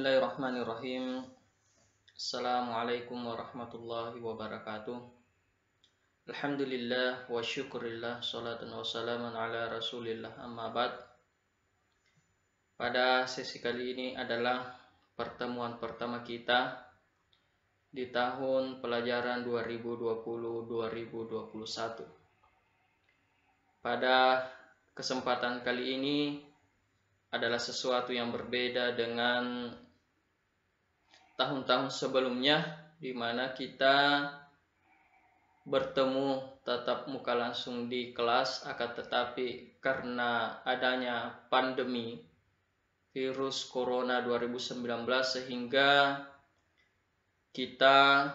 Bismillahirrahmanirrahim. Assalamualaikum warahmatullahi wabarakatuh. Alhamdulillah wa syukurillah, salatan wa salaman ala rasulillah, amma ba'd. Pada sesi kali ini adalah pertemuan pertama kita di tahun pelajaran 2020-2021. Pada kesempatan kali ini adalah sesuatu yang berbeda dengan tahun-tahun sebelumnya, di mana kita bertemu tatap muka langsung di kelas, akan tetapi karena adanya pandemi virus corona 2019 sehingga kita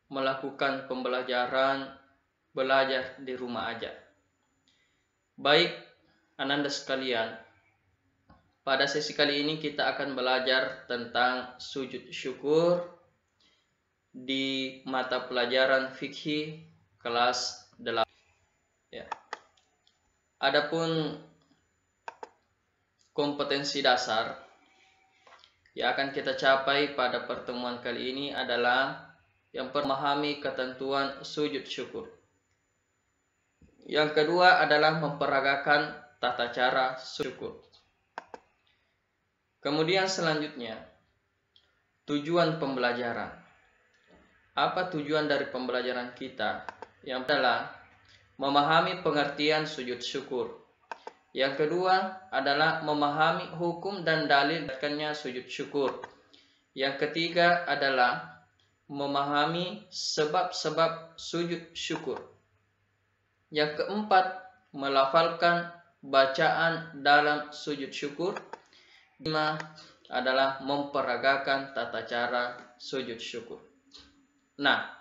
melakukan belajar di rumah aja. Baik ananda sekalian, pada sesi kali ini kita akan belajar tentang sujud syukur di mata pelajaran fikih kelas 8. Ya. Adapun kompetensi dasar yang akan kita capai pada pertemuan kali ini adalah yang memahami ketentuan sujud syukur. Yang kedua adalah memperagakan tata cara syukur. Kemudian selanjutnya, tujuan pembelajaran. Apa tujuan dari pembelajaran kita? Yang adalah memahami pengertian sujud syukur. Yang kedua adalah memahami hukum dan dalil berdasarkannya sujud syukur. Yang ketiga adalah memahami sebab-sebab sujud syukur. Yang keempat, melafalkan bacaan dalam sujud syukur. 5 adalah memperagakan tata cara sujud syukur. Nah,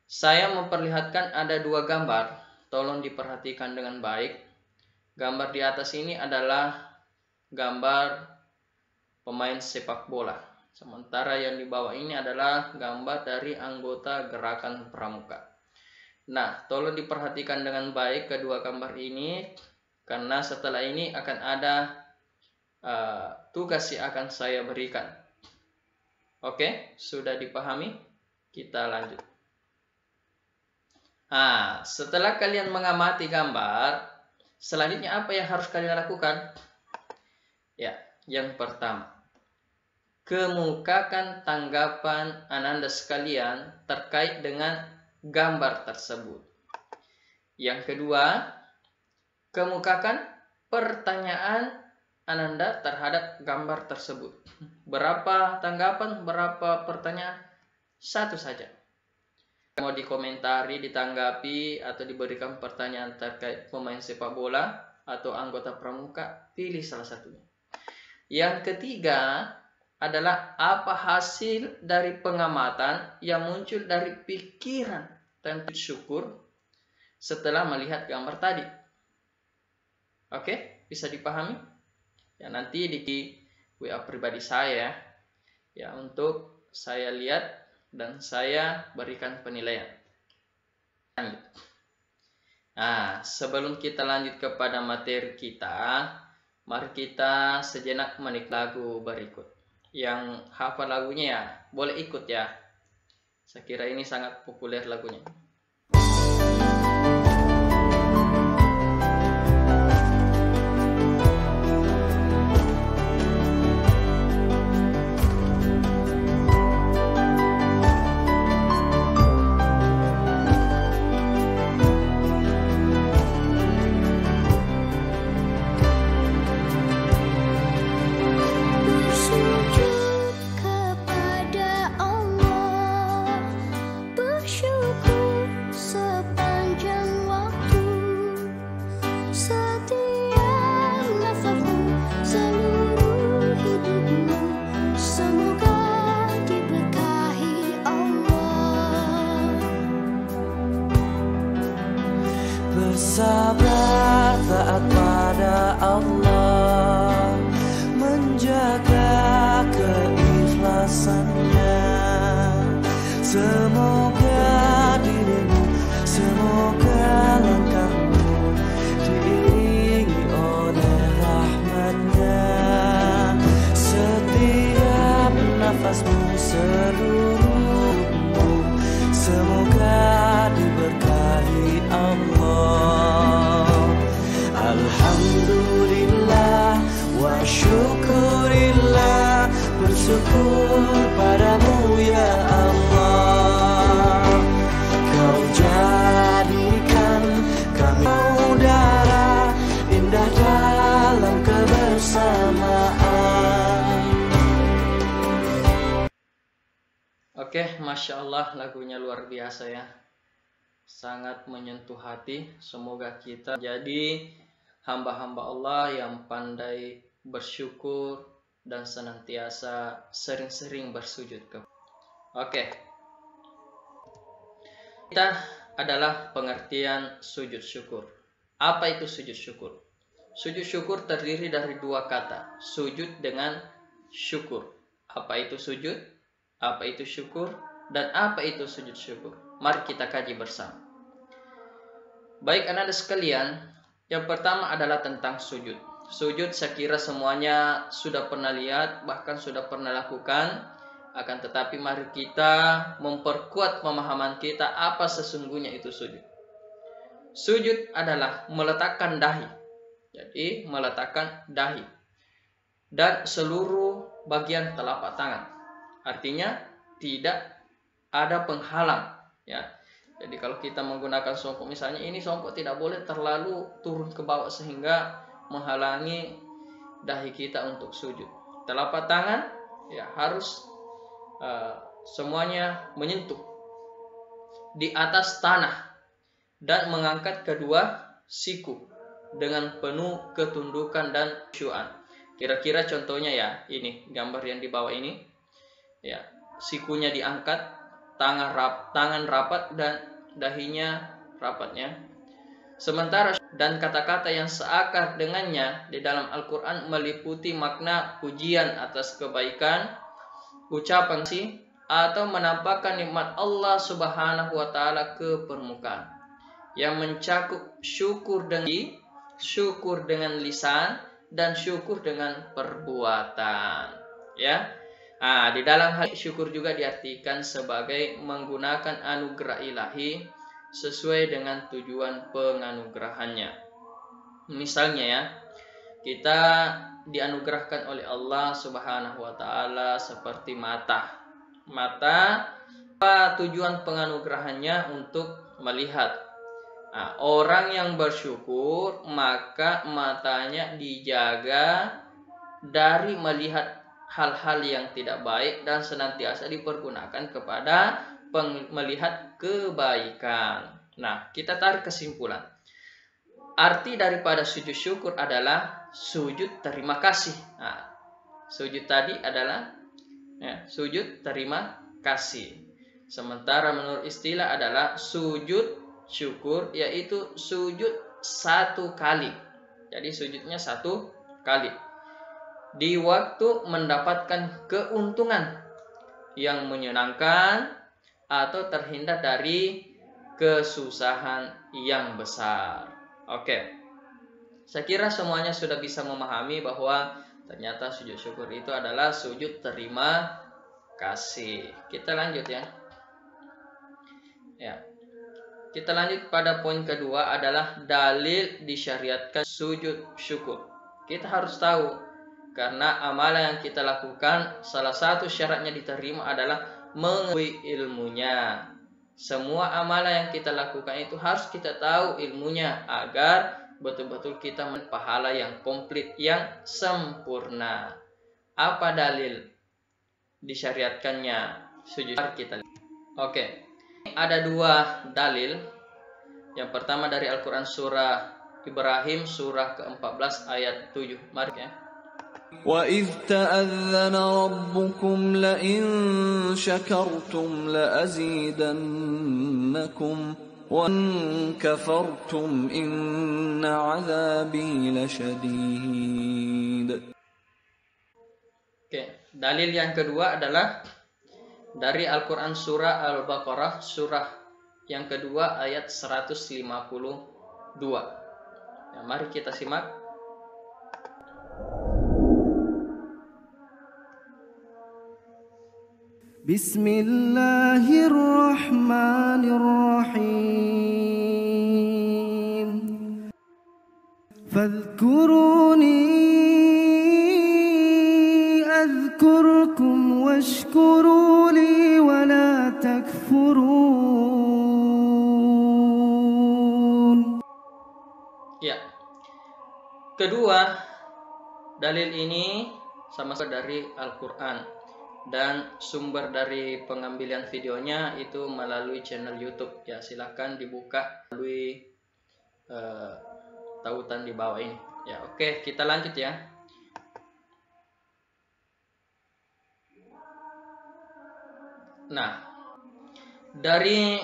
saya memperlihatkan ada 2 gambar. Tolong diperhatikan dengan baik. Gambar di atas ini adalah gambar pemain sepak bola. Sementara yang di bawah ini adalah gambar dari anggota gerakan pramuka. Nah, tolong diperhatikan dengan baik kedua gambar ini, karena setelah ini akan ada tugas yang akan saya berikan. Oke, sudah dipahami? Kita lanjut. Nah, setelah kalian mengamati gambar, selanjutnya apa yang harus kalian lakukan? Ya, yang pertama, kemukakan tanggapan ananda sekalian terkait dengan gambar tersebut. Yang kedua, kemukakan pertanyaan ananda terhadap gambar tersebut. Berapa tanggapan, berapa pertanyaan? 1 saja. Mau dikomentari, ditanggapi, atau diberikan pertanyaan terkait pemain sepak bola atau anggota pramuka, pilih salah satunya. Yang ketiga adalah apa hasil dari pengamatan yang muncul dari pikiran tentang syukur setelah melihat gambar tadi. Oke, bisa dipahami? Ya, nanti di WA pribadi saya ya, untuk saya lihat dan saya berikan penilaian. Lanjut. Nah, sebelum kita lanjut kepada materi kita, mari kita sejenak menikmati lagu berikut. Yang hafal lagunya ya, boleh ikut ya. Saya kira ini sangat populer lagunya. Sujud kepada Allah, bersyukur nafasmu seluruhmu, semoga diberkahi Allah. Alhamdulillah wa syukurillah, bersyukur padamu ya Allah. Kau jadikan kami saudara, indah dalam kebersamaan. Oke, Masya Allah, lagunya luar biasa ya. Sangat menyentuh hati. Semoga kita jadi hamba-hamba Allah yang pandai bersyukur dan senantiasa sering-sering bersujud. Oke. Kita adalah pengertian sujud syukur. Apa itu sujud syukur? Sujud syukur terdiri dari dua kata, sujud dengan syukur. Apa itu sujud? Apa itu syukur? Dan apa itu sujud syukur? Mari kita kaji bersama. Baik anak-anak sekalian, yang pertama adalah tentang sujud. Sujud saya kira semuanya sudah pernah lihat, bahkan sudah pernah lakukan. Akan tetapi mari kita memperkuat pemahaman kita apa sesungguhnya itu sujud. Sujud adalah meletakkan dahi. Jadi meletakkan dahi dan seluruh bagian telapak tangan. Artinya tidak ada penghalang ya. Jadi kalau kita menggunakan songkok misalnya, ini songkok tidak boleh terlalu turun ke bawah sehingga menghalangi dahi kita untuk sujud. Telapak tangan ya harus semuanya menyentuh di atas tanah dan mengangkat kedua siku dengan penuh ketundukan dan khusyuan. Kira-kira contohnya ya, ini gambar yang di bawah ini. Ya, sikunya diangkat, tangan rapat dan dahinya rapatnya. Sementara dan kata-kata yang seakar dengannya di dalam Al-Quran meliputi makna pujian atas kebaikan, ucapan sih, atau menampakkan nikmat Allah Subhanahu wa Ta'ala ke permukaan, yang mencakup syukur dengan lisan dan syukur dengan perbuatan. Ya. Nah, di dalam hal syukur juga diartikan sebagai menggunakan anugerah ilahi sesuai dengan tujuan penganugerahannya. Misalnya ya, kita dianugerahkan oleh Allah Subhanahu wa Ta'ala seperti mata. Mata, apa tujuan penganugerahannya? Untuk melihat. Nah, orang yang bersyukur maka matanya dijaga dari melihat hal-hal yang tidak baik dan senantiasa dipergunakan kepada melihat kebaikan. Nah, kita tarik kesimpulan. Arti daripada sujud syukur adalah sujud terima kasih. Nah, sujud tadi adalah ya, sujud terima kasih. Sementara menurut istilah adalah sujud syukur, yaitu sujud satu kali. Jadi sujudnya satu kali di waktu mendapatkan keuntungan yang menyenangkan atau terhindar dari kesusahan yang besar. Oke, saya kira semuanya sudah bisa memahami bahwa ternyata sujud syukur itu adalah sujud terima kasih. Kita lanjut ya. Kita lanjut pada poin kedua adalah dalil disyariatkan sujud syukur. Kita harus tahu, karena amalan yang kita lakukan salah satu syaratnya diterima adalah mengetahui ilmunya. Semua amalan yang kita lakukan itu harus kita tahu ilmunya agar betul-betul kita mendapat pahala yang komplit, yang sempurna. Apa dalil disyariatkannya sujud kita? Oke. Ada dua dalil. Yang pertama dari Al-Quran surah Ibrahim surah ke-14 ayat 7. Mari ya. وَإِذْ تَأَذَّنَ رَبُّكُمْ لَئِن شَكَرْتُمْ لَأَزِيدَنَّكُمْ وَإِن كَفَرْتُمْ إِنَّ عَذَابِي لَشَدِيدٌ. Oke, dalil yang kedua adalah dari Al-Quran surah Al-Baqarah surah yang kedua ayat 152. Ya, mari kita simak. Bismillahirrahmanirrahim. Fadhkuruni adhkurkum washkuru li wa la takfurun. Ya. Kedua, dalil ini sama dari Al-Quran, dan sumber dari pengambilan videonya itu melalui channel YouTube. Ya, silahkan dibuka melalui tautan di bawah ini. Ya, oke, kita lanjut ya. Nah, dari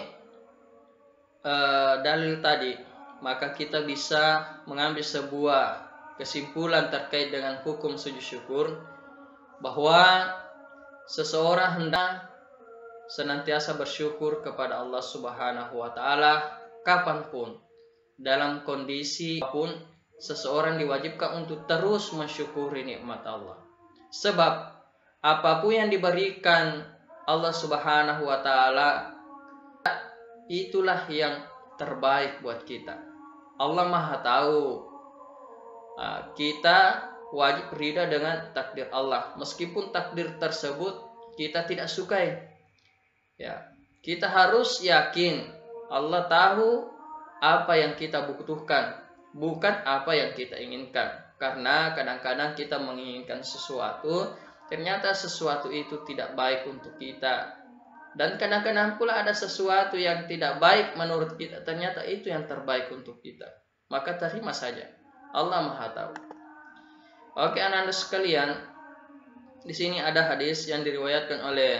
dalil tadi, maka kita bisa mengambil sebuah kesimpulan terkait dengan hukum sujud syukur, bahwa seseorang hendak senantiasa bersyukur kepada Allah Subhanahu wa Ta'ala kapanpun, dalam kondisi apapun. Seseorang diwajibkan untuk terus mensyukuri nikmat Allah, sebab apapun yang diberikan Allah Subhanahu wa Ta'ala itulah yang terbaik buat kita. Allah Maha Tahu. Kita wajib ridha dengan takdir Allah, meskipun takdir tersebut kita tidak sukai. Ya, kita harus yakin Allah tahu apa yang kita butuhkan, bukan apa yang kita inginkan. Karena kadang-kadang kita menginginkan sesuatu, ternyata sesuatu itu tidak baik untuk kita. Dan kadang-kadang pula ada sesuatu yang tidak baik menurut kita, ternyata itu yang terbaik untuk kita. Maka terima saja, Allah Maha Tahu. Oke, anak-anak sekalian, di sini ada hadis yang diriwayatkan oleh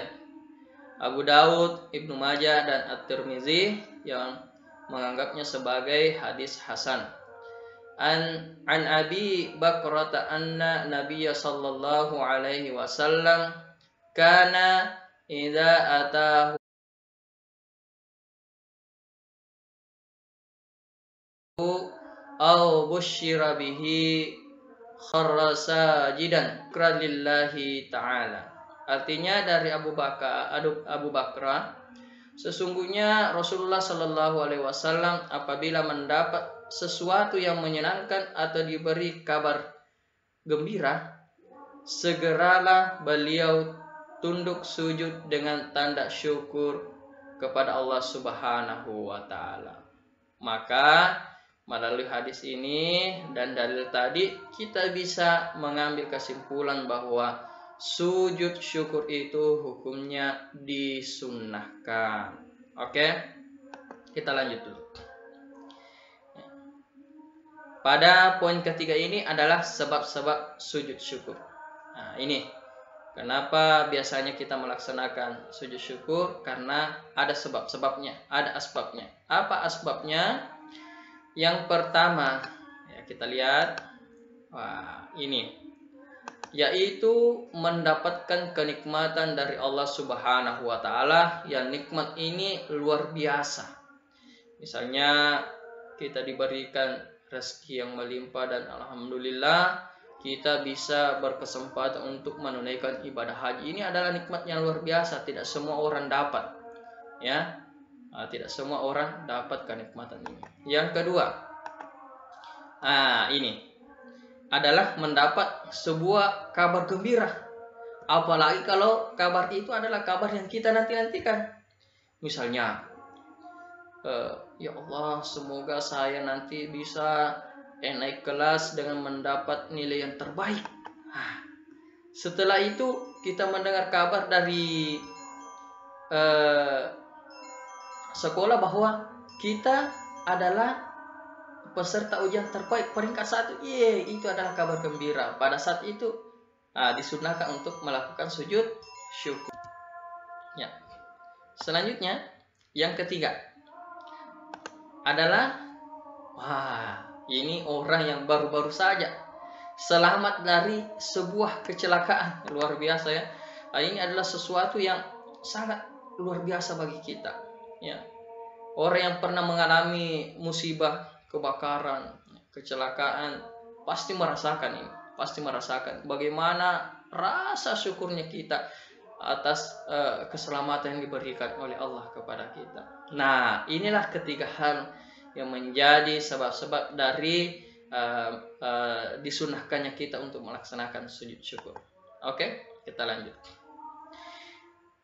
Abu Daud, Ibnu Majah, dan At-Tirmizi yang menganggapnya sebagai hadis hasan. An Abi Bakrata anna Nabiyya sallallahu alaihi wasallam kana idza atahu aw busyira bihi kharra sajidan lillahi ta'ala. Artinya dari Abu Bakrah, sesungguhnya Rasulullah Shallallahu alaihi wasallam apabila mendapat sesuatu yang menyenangkan atau diberi kabar gembira, segeralah beliau tunduk sujud dengan tanda syukur kepada Allah Subhanahu wa Ta'ala. Maka melalui hadis ini dan dalil tadi, kita bisa mengambil kesimpulan bahwa sujud syukur itu hukumnya disunnahkan. Oke, kita lanjut dulu. Pada poin ketiga ini adalah sebab-sebab sujud syukur. Nah, ini kenapa biasanya kita melaksanakan sujud syukur, karena ada sebab-sebabnya, ada asbabnya. Apa asbabnya? Yang pertama, ya kita lihat, ini, yaitu mendapatkan kenikmatan dari Allah Subhanahu wa Ta'ala, yang nikmat ini luar biasa. Misalnya kita diberikan rezeki yang melimpah dan alhamdulillah kita bisa berkesempatan untuk menunaikan ibadah haji. Ini adalah nikmat yang luar biasa, tidak semua orang dapat, ya. Tidak semua orang dapat kenikmatan ini. Yang kedua, ini adalah mendapat sebuah kabar gembira. Apalagi kalau kabar itu adalah kabar yang kita nanti-nantikan. Misalnya, ya Allah, semoga saya nanti bisa naik kelas dengan mendapat nilai yang terbaik. Setelah itu kita mendengar kabar dari sekolah bahwa kita adalah peserta ujian terbaik peringkat 1. Itu adalah kabar gembira. Pada saat itu disunahkan untuk melakukan sujud syukur. Ya. Selanjutnya, yang ketiga adalah ini orang yang baru-baru saja selamat dari sebuah kecelakaan luar biasa, ya. Ini adalah sesuatu yang sangat luar biasa bagi kita, ya. Orang yang pernah mengalami musibah, kebakaran, kecelakaan pasti merasakan ini, pasti merasakan bagaimana rasa syukurnya kita atas keselamatan yang diberikan oleh Allah kepada kita. Nah, inilah ketiga hal yang menjadi sebab-sebab dari disunahkannya kita untuk melaksanakan sujud syukur. Oke, kita lanjut.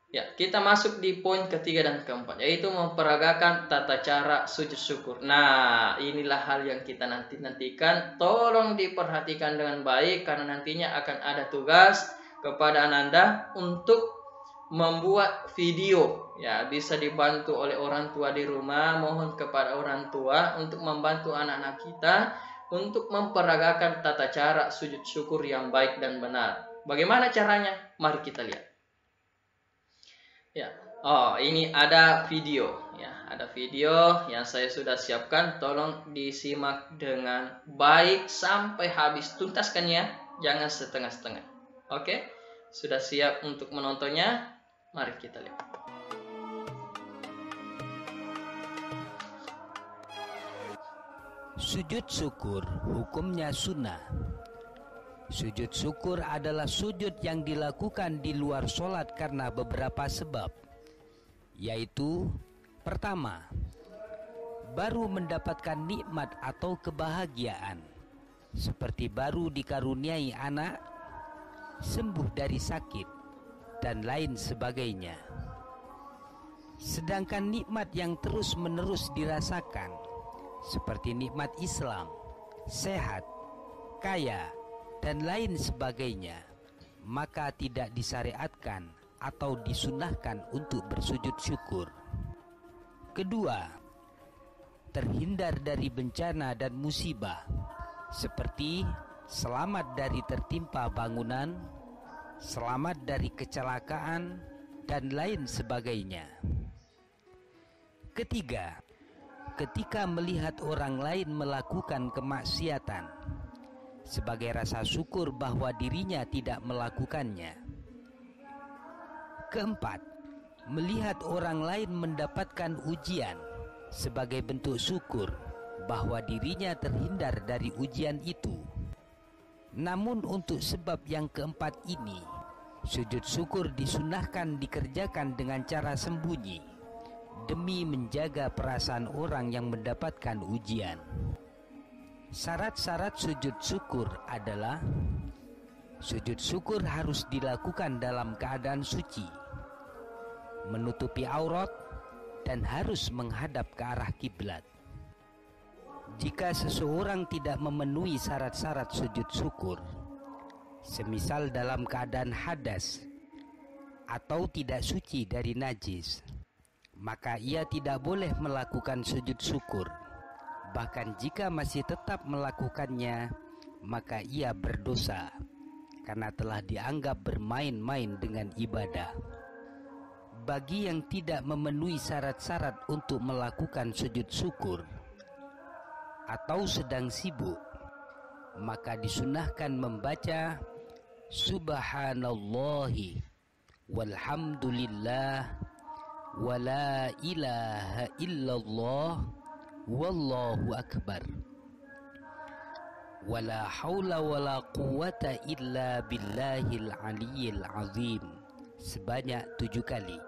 Ya, kita masuk di poin ketiga dan keempat, yaitu memperagakan tata cara sujud syukur. Nah, inilah hal yang kita nantikan. Tolong diperhatikan dengan baik, karena nantinya akan ada tugas kepada Ananda untuk membuat video. Ya, bisa dibantu oleh orang tua di rumah. Mohon kepada orang tua untuk membantu anak-anak kita untuk memperagakan tata cara sujud syukur yang baik dan benar. Bagaimana caranya? Mari kita lihat. Ya, ini ada video. Ya, ada video yang saya sudah siapkan. Tolong disimak dengan baik sampai habis, tuntaskan ya, jangan setengah-setengah. Oke, sudah siap untuk menontonnya? Mari kita lihat. Sujud syukur hukumnya sunnah. Sujud syukur adalah sujud yang dilakukan di luar sholat karena beberapa sebab, yaitu pertama, baru mendapatkan nikmat atau kebahagiaan, seperti baru dikaruniai anak, sembuh dari sakit, dan lain sebagainya. Sedangkan nikmat yang terus-menerus dirasakan, seperti nikmat Islam, sehat, kaya, dan lain sebagainya, maka tidak disyariatkan atau disunahkan untuk bersujud syukur. Kedua, terhindar dari bencana dan musibah, seperti selamat dari tertimpa bangunan, selamat dari kecelakaan, dan lain sebagainya. Ketiga, ketika melihat orang lain melakukan kemaksiatan, sebagai rasa syukur bahwa dirinya tidak melakukannya. Keempat, melihat orang lain mendapatkan ujian, sebagai bentuk syukur bahwa dirinya terhindar dari ujian itu. Namun untuk sebab yang keempat ini, sujud syukur disunahkan dikerjakan dengan cara sembunyi, demi menjaga perasaan orang yang mendapatkan ujian. Syarat-syarat sujud syukur adalah: sujud syukur harus dilakukan dalam keadaan suci, menutupi aurat, dan harus menghadap ke arah kiblat. Jika seseorang tidak memenuhi syarat-syarat sujud syukur, semisal dalam keadaan hadas atau tidak suci dari najis, maka ia tidak boleh melakukan sujud syukur. Bahkan jika masih tetap melakukannya, maka ia berdosa karena telah dianggap bermain-main dengan ibadah. Bagi yang tidak memenuhi syarat-syarat untuk melakukan sujud syukur atau sedang sibuk, maka disunahkan membaca Subhanallahi walhamdulillah wala ilaha illallah wallahu akbar, wala haula wala quwata illa billahil aliyyil azim, sebanyak 7 kali.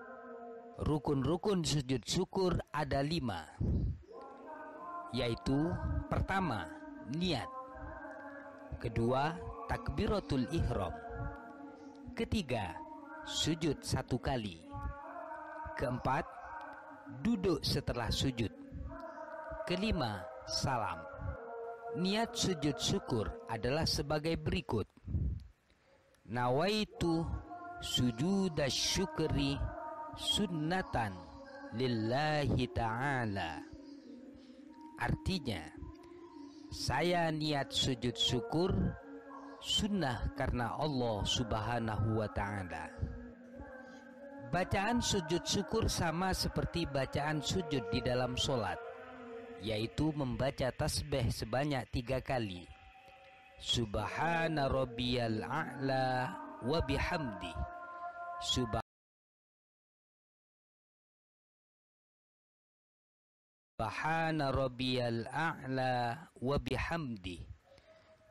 Rukun-rukun sujud syukur ada 5, yaitu pertama, niat. Kedua, takbiratul ihram. Ketiga, sujud 1 kali. Keempat, duduk setelah sujud. Kelima, salam. Niat sujud syukur adalah sebagai berikut: nawaitu sujudas syukri sunnatan lillahi ta'ala. Artinya, saya niat sujud syukur sunnah karena Allah subhanahu wa ta'ala. Bacaan sujud syukur sama seperti bacaan sujud di dalam sholat, yaitu membaca tasbih sebanyak 3 kali. Subhana rabbiyal a'la wa bihamdi. Subhana rabbiyal a'la wa bihamdi.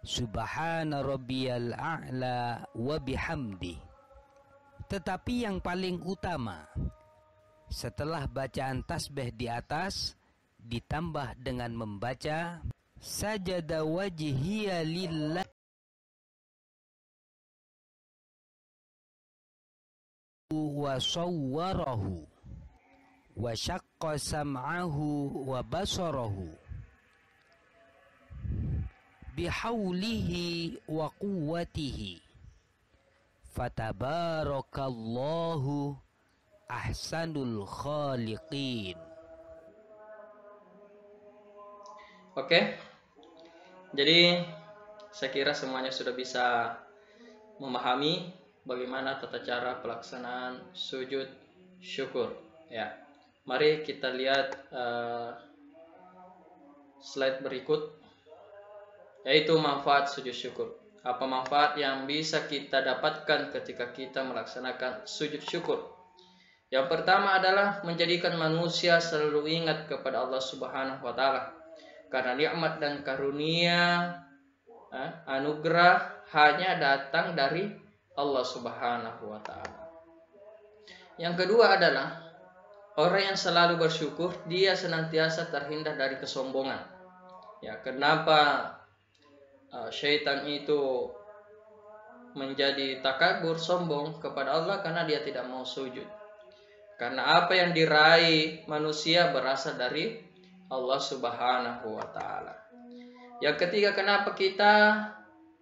Subhana rabbiyal a'la wa bihamdi. Tetapi yang paling utama, setelah bacaan tasbih di atas ditambah dengan membaca sajada wajhiya lillah wa sawwarahu wa syaqqa sam'ahu wa basarahu bihaulihi wa quwwatihi fatabarakallahu ahsanul khaliqin. Oke, jadi saya kira semuanya sudah bisa memahami bagaimana tata cara pelaksanaan sujud syukur. Ya, mari kita lihat slide berikut, yaitu manfaat sujud syukur. Apa manfaat yang bisa kita dapatkan ketika kita melaksanakan sujud syukur? Yang pertama adalah menjadikan manusia selalu ingat kepada Allah Subhanahu wa Ta'ala, karena nikmat dan karunia anugerah hanya datang dari Allah Subhanahu wa Ta'ala. Yang kedua adalah orang yang selalu bersyukur, dia senantiasa terhindar dari kesombongan. Ya, kenapa syaitan itu menjadi takabur, sombong kepada Allah? Karena dia tidak mau sujud. Karena apa yang diraih manusia berasal dari Allah Subhanahu wa Ta'ala. Yang ketiga, kenapa kita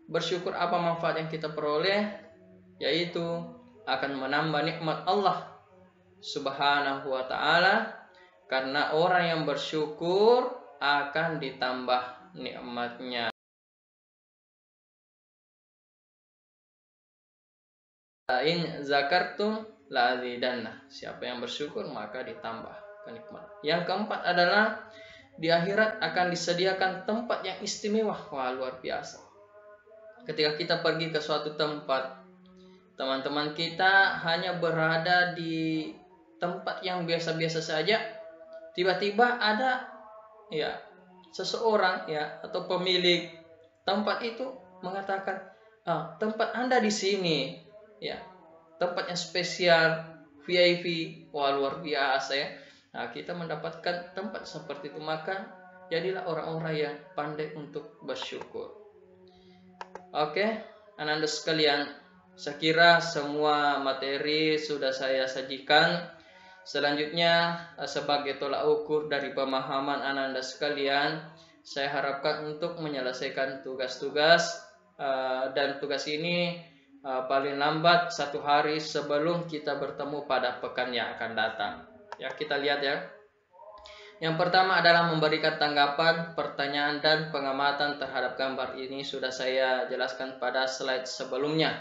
bersyukur, apa manfaat yang kita peroleh? Yaitu akan menambah nikmat Allah Subhanahu wa Ta'ala. Karena orang yang bersyukur akan ditambah nikmatnya. In zakartum la azidanna. Siapa yang bersyukur maka ditambah kenikmatan. Yang keempat adalah di akhirat akan disediakan tempat yang istimewa. Wah, luar biasa. Ketika kita pergi ke suatu tempat, teman-teman kita hanya berada di tempat yang biasa-biasa saja, tiba-tiba ada seseorang atau pemilik tempat itu mengatakan, tempat Anda di sini, tempat yang spesial, VIP. Wah, luar biasa ya. Nah, kita mendapatkan tempat seperti itu, maka jadilah orang-orang yang pandai untuk bersyukur. Oke, anak-anak sekalian, saya kira semua materi sudah saya sajikan. Selanjutnya, sebagai tolak ukur dari pemahaman anak-anak sekalian, saya harapkan untuk menyelesaikan tugas-tugas, dan tugas ini paling lambat 1 hari sebelum kita bertemu pada pekan yang akan datang. Ya, kita lihat ya. Yang pertama adalah memberikan tanggapan, pertanyaan, dan pengamatan terhadap gambar ini sudah saya jelaskan pada slide sebelumnya.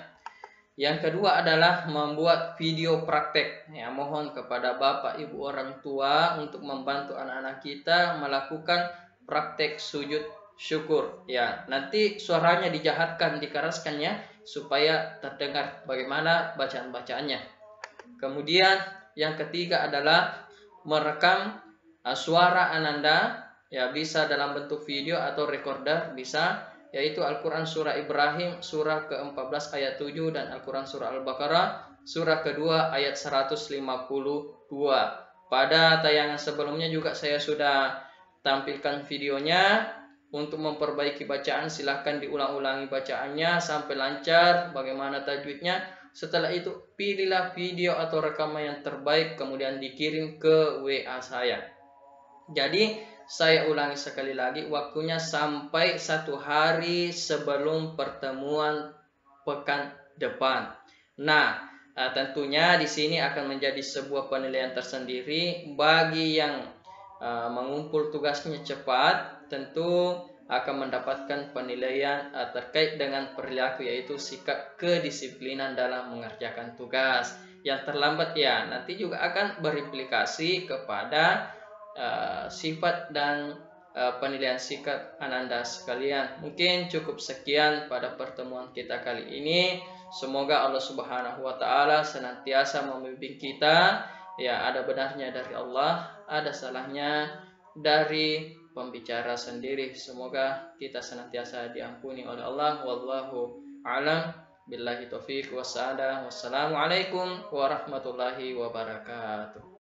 Yang kedua adalah membuat video praktek. Ya, mohon kepada Bapak Ibu orang tua untuk membantu anak-anak kita melakukan praktek sujud syukur. Ya, nanti suaranya dijahatkan, dikeraskan ya, supaya terdengar bagaimana bacaan-bacaannya. Kemudian yang ketiga adalah merekam suara Ananda, ya, bisa dalam bentuk video atau recorder bisa, yaitu Al-Quran Surah Ibrahim surah ke-14 ayat 7 dan Al-Quran Surah Al-Baqarah surah kedua ayat 152. Pada tayangan sebelumnya juga saya sudah tampilkan videonya. Untuk memperbaiki bacaan silahkan diulang-ulangi bacaannya sampai lancar bagaimana tajwidnya. Setelah itu pilihlah video atau rekaman yang terbaik, kemudian dikirim ke WA saya. Jadi saya ulangi sekali lagi, waktunya sampai 1 hari sebelum pertemuan pekan depan. Nah, tentunya di sini akan menjadi sebuah penilaian tersendiri bagi yang mengumpul tugasnya cepat, tentu akan mendapatkan penilaian terkait dengan perilaku, yaitu sikap kedisiplinan dalam mengerjakan tugas. Yang terlambat ya nanti juga akan berimplikasi kepada sifat dan penilaian sikap Ananda sekalian. Mungkin cukup sekian pada pertemuan kita kali ini. Semoga Allah Subhanahu wa Ta'ala senantiasa membimbing kita. Ya, ada benarnya dari Allah, ada salahnya dari pembicara sendiri. Semoga kita senantiasa diampuni oleh Allah. Wallahu a'lam. Billahi taufiq wassalam. Wassalamualaikum warahmatullahi wabarakatuh.